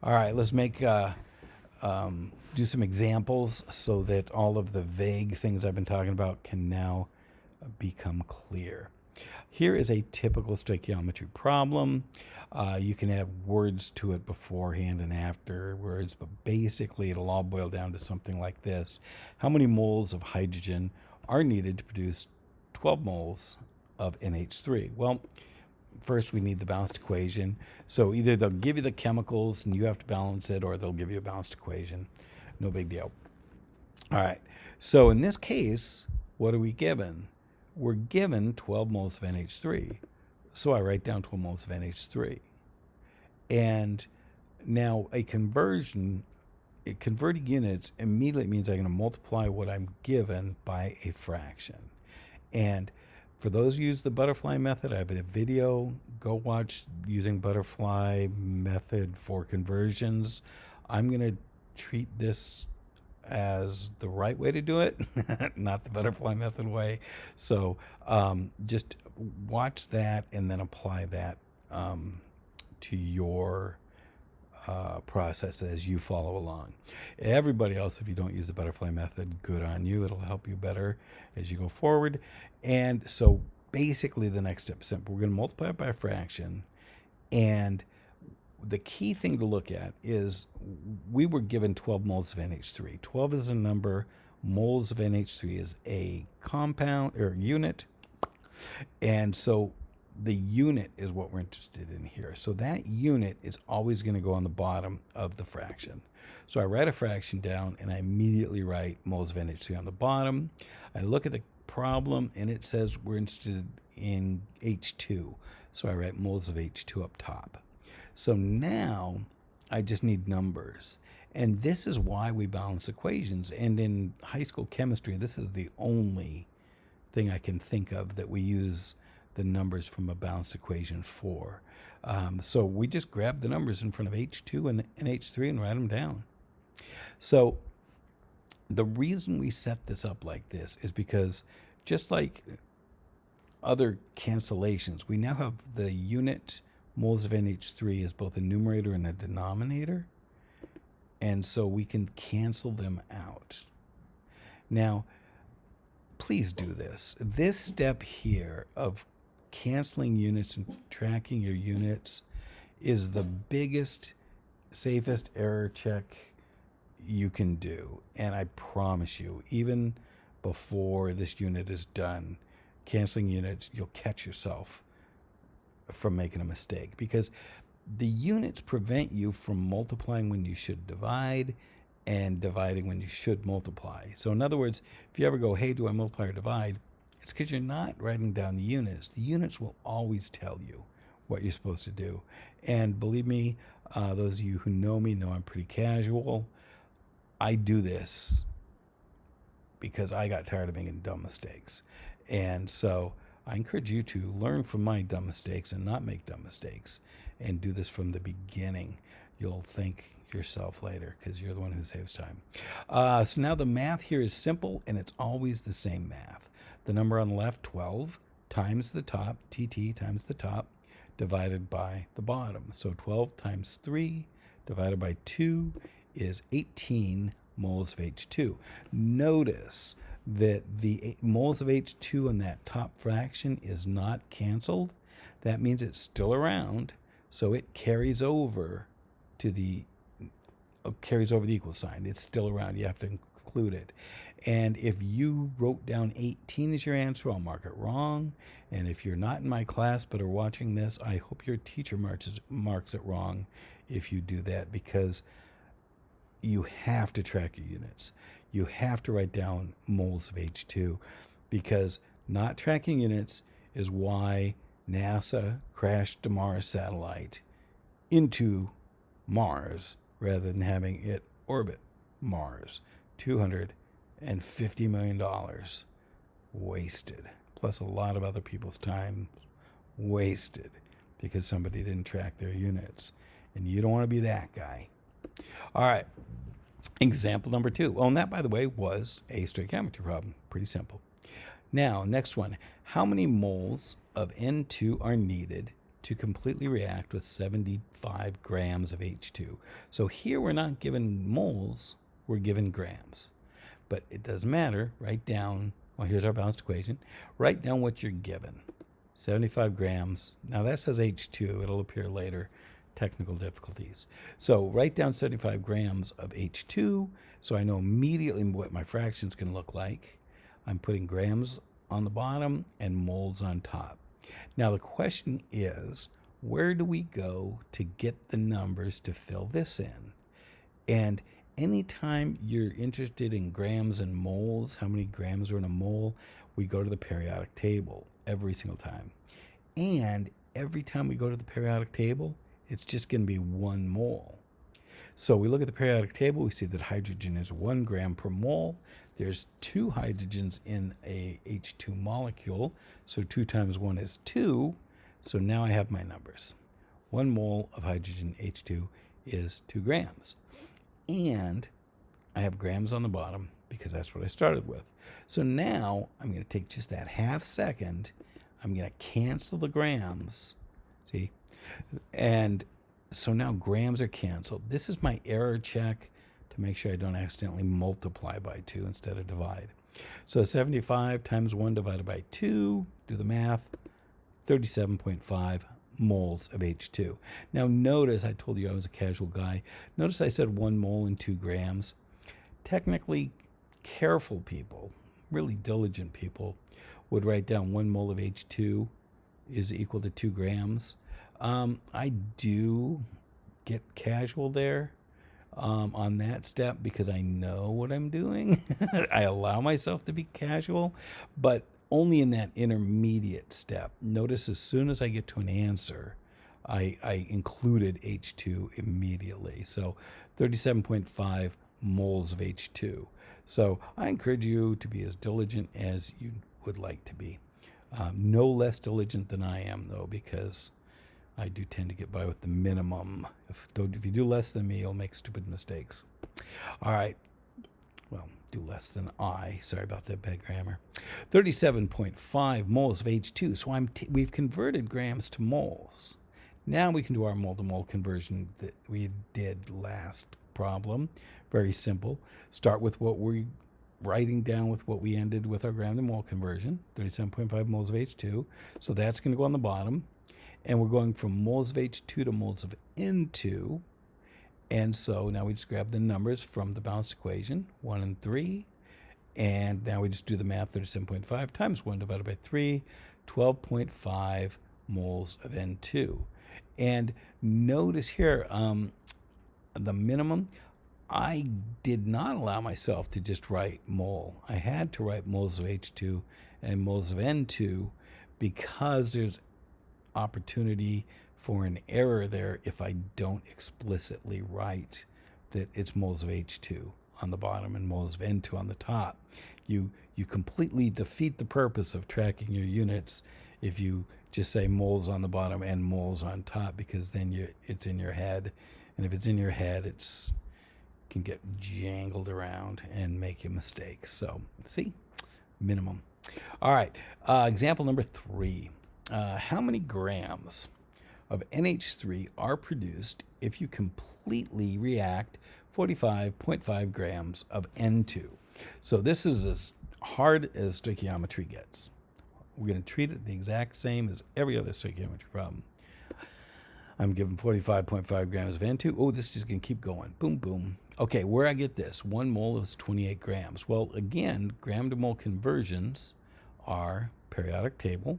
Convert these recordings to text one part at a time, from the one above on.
All right, let's do some examples so that all of the vague things I've been talking about can now become clear. Here is a typical stoichiometry problem. You can add words to it beforehand and afterwards, but basically it'll all boil down to something like this. How many moles of hydrogen are needed to produce 12 moles of NH3? Well, first we need the balanced equation. So either they'll give you the chemicals and you have to balance it, or they'll give you a balanced equation. No big deal. All right. So in this case, what are we given? We're given 12 moles of NH3. So I write down 12 moles of NH3. And now converting units immediately means I'm going to multiply what I'm given by a fraction. And for those who use the butterfly method, I have a video. Go watch using butterfly method for conversions. I'm going to treat this as the right way to do it, not the butterfly method way. So just watch that and then apply that to your process as you follow along. Everybody else, if you don't use the butterfly method, good on you. It'll help you better as you go forward. And so basically the next step is simple. We're going to multiply it by a fraction. And the key thing to look at is we were given 12 moles of NH3. 12 is a number. Moles of NH3 is a compound or unit. And so the unit is what we're interested in here. So that unit is always going to go on the bottom of the fraction. So I write a fraction down and I immediately write moles of NH3 on the bottom. I look at the problem and it says we're interested in H2. So I write moles of H2 up top. So now I just need numbers. And this is why we balance equations. And in high school chemistry, this is the only thing I can think of that we use the numbers from a balanced equation for. So we just grab the numbers in front of H2 and H3 and write them down. So the reason we set this up like this is because just like other cancellations, we now have the unit moles of NH3 as both a numerator and a denominator. And so we can cancel them out. Now, please do this. This step here of canceling units and tracking your units is the biggest, safest error check you can do. And I promise you, even before this unit is done, canceling units, you'll catch yourself from making a mistake, because the units prevent you from multiplying when you should divide and dividing when you should multiply. So in other words, if you ever go, hey, do I multiply or divide? It's because you're not writing down the units. The units will always tell you what you're supposed to do. And believe me, those of you who know me know I'm pretty casual. I do this because I got tired of making dumb mistakes. And so I encourage you to learn from my dumb mistakes and not make dumb mistakes, and do this from the beginning. You'll thank yourself later because you're the one who saves time. So now the math here is simple, and it's always the same math. The number on the left, 12, times the top, TT times the top, divided by the bottom. So 12 times 3 divided by 2 is 18 moles of H2. Notice that the moles of H2 in that top fraction is not canceled. That means it's still around, so it carries over to the equal sign. It's still around. You have to include it. And if you wrote down 18 as your answer, I'll mark it wrong. And if you're not in my class but are watching this, I hope your teacher marks it wrong if you do that, because you have to track your units. You have to write down moles of H2, because not tracking units is why NASA crashed a Mars satellite into Mars rather than having it orbit Mars. $250 million wasted, plus a lot of other people's time wasted because somebody didn't track their units. And you don't want to be that guy. All right. Example number 2. Oh, and that, by the way, was a stoichiometry problem. Pretty simple. Now, next one. How many moles of N2 are needed to completely react with 75 grams of H2. So here we're not given moles, we're given grams. But it doesn't matter. Write down, well, here's our balanced equation. Write down what you're given. 75 grams. Now that says H2. It'll appear later. Technical difficulties. So write down 75 grams of H2 so I know immediately what my fraction's going to look like. I'm putting grams on the bottom and moles on top. Now the question is, where do we go to get the numbers to fill this in? And anytime you're interested in grams and moles, how many grams are in a mole, we go to the periodic table every single time. And every time we go to the periodic table, it's just going to be 1 mole. So we look at the periodic table, we see that hydrogen is 1 gram per mole. There's 2 hydrogens in a H2 molecule, so 2 times 1 is 2. So now I have my numbers. 1 mole of hydrogen H2 is 2 grams. And I have grams on the bottom because that's what I started with. So now I'm going to take just that half second. I'm going to cancel the grams. See? And so now grams are canceled. This is my error check to make sure I don't accidentally multiply by 2 instead of divide. So 75 times 1 divided by 2, do the math, 37.5 moles of H2. Now notice, I told you I was a casual guy. Notice I said 1 mole and 2 grams. Technically, careful people, really diligent people, would write down 1 mole of H2 is equal to 2 grams. I do get casual there on that step because I know what I'm doing. I allow myself to be casual, but only in that intermediate step. Notice as soon as I get to an answer, I included H2 immediately. So 37.5 moles of H2. So I encourage you to be as diligent as you would like to be. No less diligent than I am, though, because I do tend to get by with the minimum. If you do less than me, you'll make stupid mistakes. All right. Well, do less than I. Sorry about that bad grammar. 37.5 moles of H2. So we've converted grams to moles. Now we can do our mole-to-mole conversion that we did last problem. Very simple. Start with what we're writing down with what we ended with our gram to mole conversion, 37.5 moles of H2. So that's going to go on the bottom. And we're going from moles of H2 to moles of N2. And so now we just grab the numbers from the balanced equation, 1 and 3. And now we just do the math, 37.5 times 1 divided by 3, 12.5 moles of N2. And notice here, the minimum, I did not allow myself to just write mole. I had to write moles of H2 and moles of N2 because there's opportunity for an error there if I don't explicitly write that it's moles of H2 on the bottom and moles of N2 on the top. You completely defeat the purpose of tracking your units if you just say moles on the bottom and moles on top, because then it's in your head, and if it's in your head, it can get jangled around and make you mistakes. So see, minimum. All right, example number 3. How many grams of NH3 are produced if you completely react 45.5 grams of N2? So this is as hard as stoichiometry gets. We're going to treat it the exact same as every other stoichiometry problem. I'm given 45.5 grams of N2. Oh, this is just going to keep going. Boom, boom. Okay, where I get this? 1 mole is 28 grams. Well, again, gram to mole conversions are periodic table.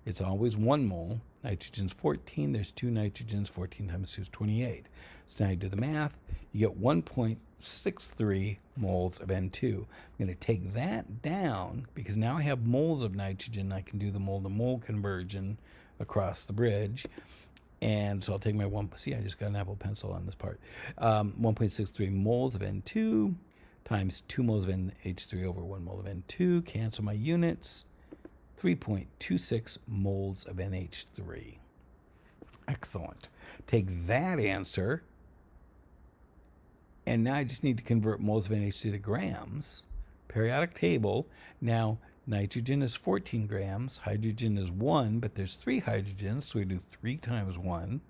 It's always 1 mole. Nitrogen's 14. There's 2 nitrogens. 14 times 2 is 28. So now you do the math. You get 1.63 moles of N2. I'm going to take that down because now I have moles of nitrogen. I can do the mole-to-mole conversion across the bridge. And so I'll take my see, I just got an Apple Pencil on this part. 1.63 moles of N2 times 2 moles of NH3 over 1 mole of N2. Cancel my units. 3.26 moles of NH3. Excellent. Take that answer, and now I just need to convert moles of NH3 to grams. Periodic table. Now, Nitrogen is 14 grams. Hydrogen is 1, but there's 3 hydrogens, so we do 3 times 1,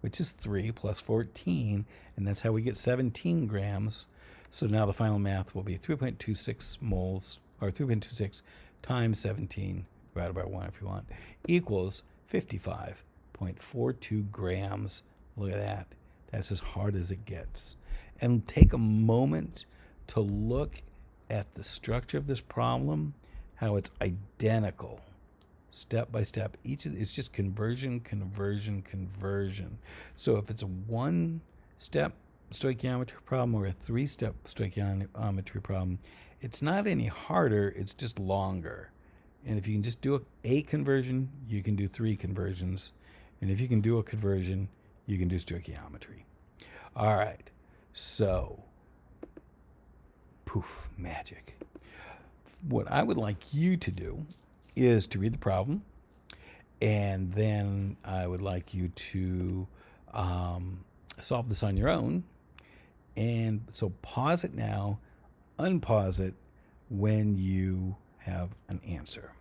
which is 3 plus 14, and that's how we get 17 grams. So now the final math will be 3.26 moles, or 3.26 times 17, divided by 1 if you want, equals 55.42 grams. Look at that. That's as hard as it gets. And take a moment to look at the structure of this problem, how it's identical, step by step. It's just conversion, conversion, conversion. So if it's a one-step stoichiometry problem or a 3-step stoichiometry problem, it's not any harder, it's just longer. And if you can just do a conversion, you can do 3 conversions. And if you can do a conversion, you can do stoichiometry. All right, so poof, magic. What I would like you to do is to read the problem, and then I would like you to solve this on your own. And so pause it now, unpause it when you have an answer.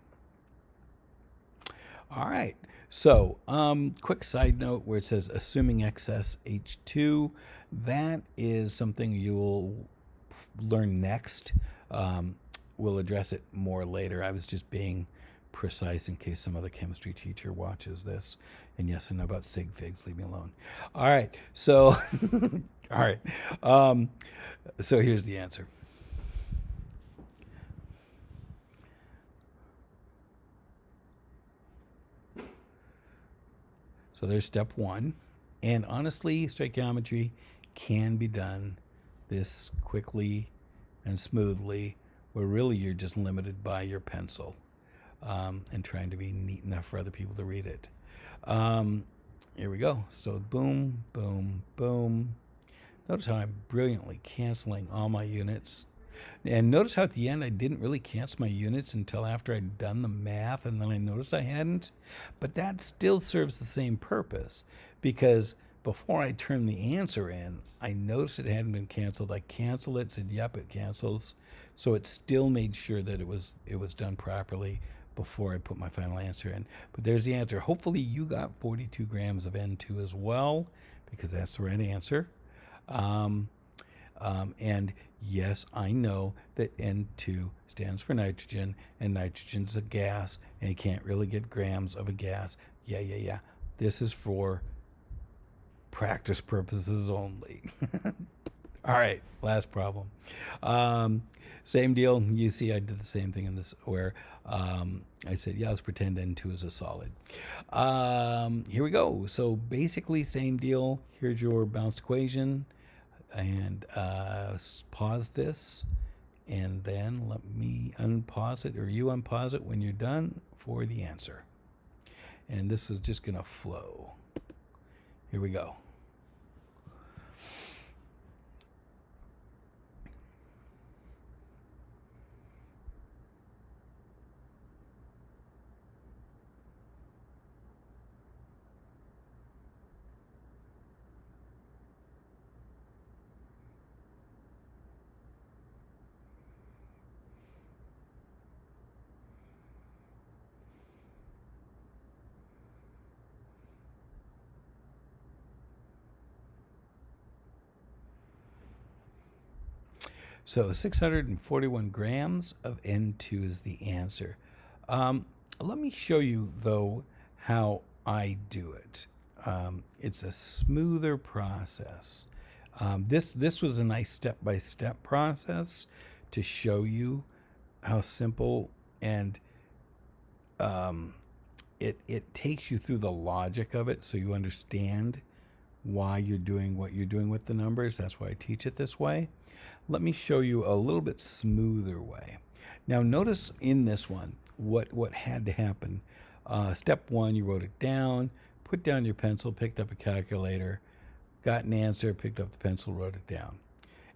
All right, so quick side note where it says assuming excess H2, that is something you'll learn next. We'll address it more later. I was just being precise in case some other chemistry teacher watches this. And yes, I know about sig figs. Leave me alone. All right. So, all right. So here's the answer. So there's step 1. And honestly, stoichiometry can be done this quickly and smoothly, where really you're just limited by your pencil and trying to be neat enough for other people to read it. Here we go. So boom, boom, boom. Notice how I'm brilliantly canceling all my units. And notice how at the end I didn't really cancel my units until after I'd done the math, and then I noticed I hadn't. But that still serves the same purpose, because before I turned the answer in, I noticed it hadn't been canceled. I canceled it, said, yep, it cancels. So it still made sure that it was done properly before I put my final answer in. But there's the answer. Hopefully you got 42 grams of N2 as well, because that's the right answer. And yes, I know that N2 stands for nitrogen, and nitrogen's a gas, and you can't really get grams of a gas. Yeah. This is for practice purposes only. All right, last problem. Same deal. You see, I did the same thing in this where I said, yeah, let's pretend N2 is a solid. Here we go. So basically, same deal. Here's your balanced equation. And pause this. And then let me unpause it, or you unpause it when you're done for the answer. And this is just going to flow. Here we go. So 641 grams of N2 is the answer. Let me show you, though, how I do it. It's a smoother process. This was a nice step-by-step process to show you how simple, and it takes you through the logic of it so you understand why you're doing what you're doing with the numbers. That's why I teach it this way. Let me show you a little bit smoother way. Now notice in this one what had to happen. Step 1, you wrote it down, put down your pencil, picked up a calculator, got an answer, picked up the pencil, wrote it down,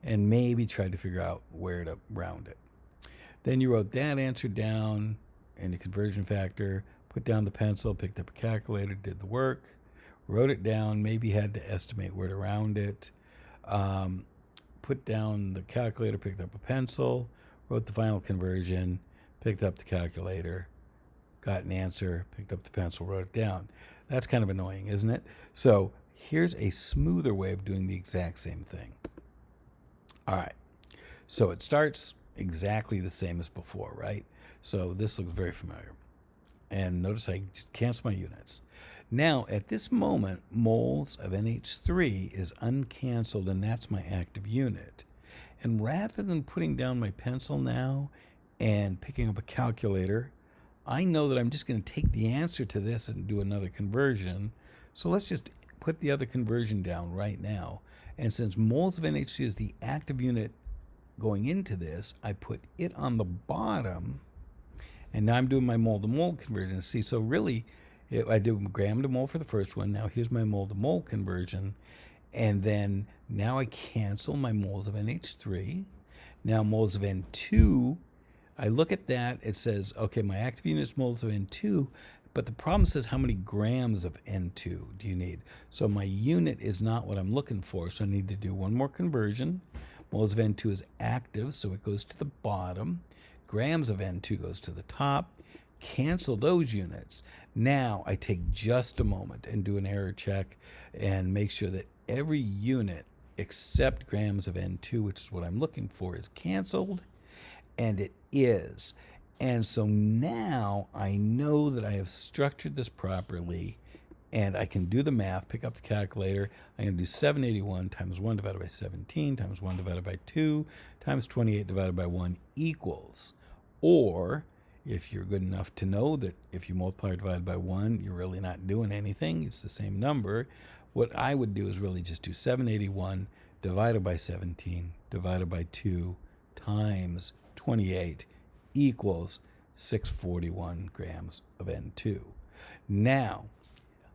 and maybe tried to figure out where to round it. Then you wrote that answer down and the conversion factor, put down the pencil, picked up a calculator, did the work, wrote it down, maybe had to estimate where to round it, put down the calculator, picked up a pencil, wrote the final conversion, picked up the calculator, got an answer, picked up the pencil, wrote it down. That's kind of annoying, isn't it? So here's a smoother way of doing the exact same thing. All right. So it starts exactly the same as before, right? So this looks very familiar. And notice I just cancel my units. Now, at this moment, moles of NH3 is uncanceled, and that's my active unit. And rather than putting down my pencil now and picking up a calculator, I know that I'm just going to take the answer to this and do another conversion. So let's just put the other conversion down right now. And since moles of NH3 is the active unit going into this, I put it on the bottom. And now I'm doing my mole to mole conversion. See, so really, I do gram to mole for the first one. Now here's my mole to mole conversion. And then now I cancel my moles of NH3. Now moles of N2, I look at that, it says, okay, my active unit is moles of N2, but the problem says how many grams of N2 do you need? So my unit is not what I'm looking for, so I need to do one more conversion. Moles of N2 is active, so it goes to the bottom. Grams of N2 goes to the top. Cancel those units. Now I take just a moment and do an error check and make sure that every unit except grams of N2, which is what I'm looking for, is canceled. And it is. And so now I know that I have structured this properly, and I can do the math, pick up the calculator. I'm going to do 781 times 1 divided by 17 times 1 divided by 2 times 28 divided by 1 equals. Or, if you're good enough to know that if you multiply or divide by 1, you're really not doing anything. It's the same number. What I would do is really just do 781 divided by 17 divided by 2 times 28 equals 641 grams of N2. Now,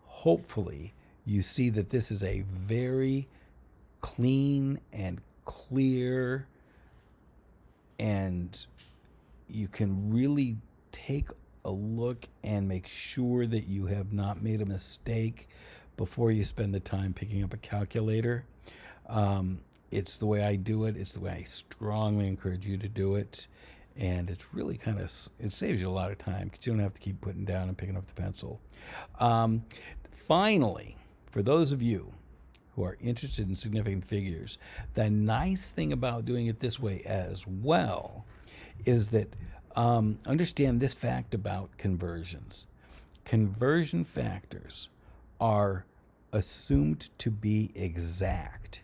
hopefully, you see that this is a very clean and clear, and you can really take a look and make sure that you have not made a mistake before you spend the time picking up a calculator. It's the way I do it. It's the way I strongly encourage you to do it. And it's really kind of, it saves you a lot of time because you don't have to keep putting down and picking up the pencil. Finally, for those of you who are interested in significant figures, the nice thing about doing it this way as well is that understand this fact about conversions. Conversion factors are assumed to be exact,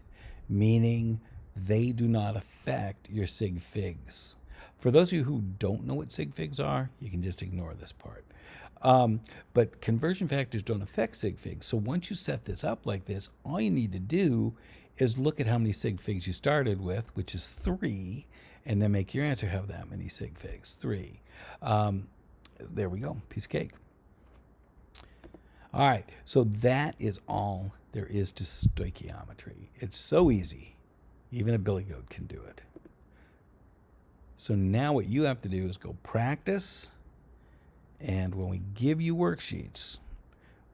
meaning they do not affect your sig figs. For those of you who don't know what sig figs are, you can just ignore this part. But conversion factors don't affect sig figs. So once you set this up like this, all you need to do is look at how many sig figs you started with, which is 3, and then make your answer have that many sig figs, 3. There we go, piece of cake. All right, so that is all there is to stoichiometry. It's so easy, even a billy goat can do it. So now what you have to do is go practice, and when we give you worksheets,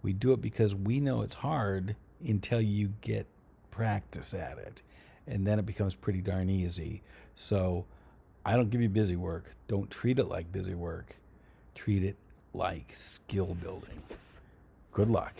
we do it because we know it's hard until you get practice at it, and then it becomes pretty darn easy. So I don't give you busy work. Don't treat it like busy work. Treat it like skill building. Good luck.